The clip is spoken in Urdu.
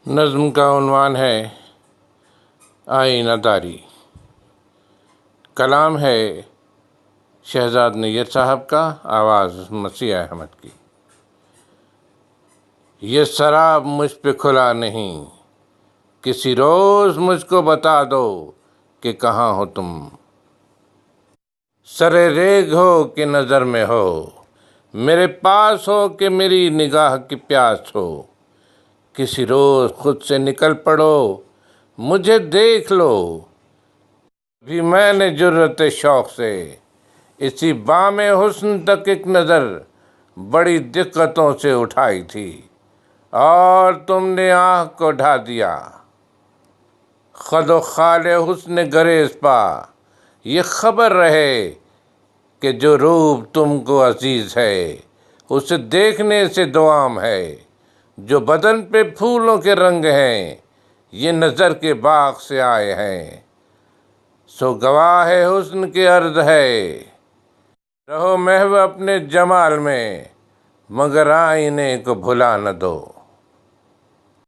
نظم کا عنوان ہے آئینہ داری۔ کلام ہے شہزاد نیر صاحب کا، آواز مسیح احمد کی۔ یہ سراب مجھ پہ کھلا نہیں، کسی روز مجھ کو بتا دو کہ کہاں ہو تم۔ سرے ریگ ہو کہ نظر میں ہو، میرے پاس ہو کہ میری نگاہ کی پیاس ہو۔ کسی روز خود سے نکل پڑو، مجھے دیکھ لو۔ بھی میں نے جرأت شوق سے اسی بام حسن تک ایک نظر بڑی دقتوں سے اٹھائی تھی، اور تم نے آنکھ کو ڈھا دیا۔ خد و خال حسن گریز پا، یہ خبر رہے کہ جو روپ تم کو عزیز ہے، اسے دیکھنے سے دعام ہے۔ جو بدن پہ پھولوں کے رنگ ہیں، یہ نظر کے باغ سے آئے ہیں۔ سو گواہ حسن کے عرض ہے، رہو محو اپنے جمال میں، مگر آئینے کو بھلا نہ دو۔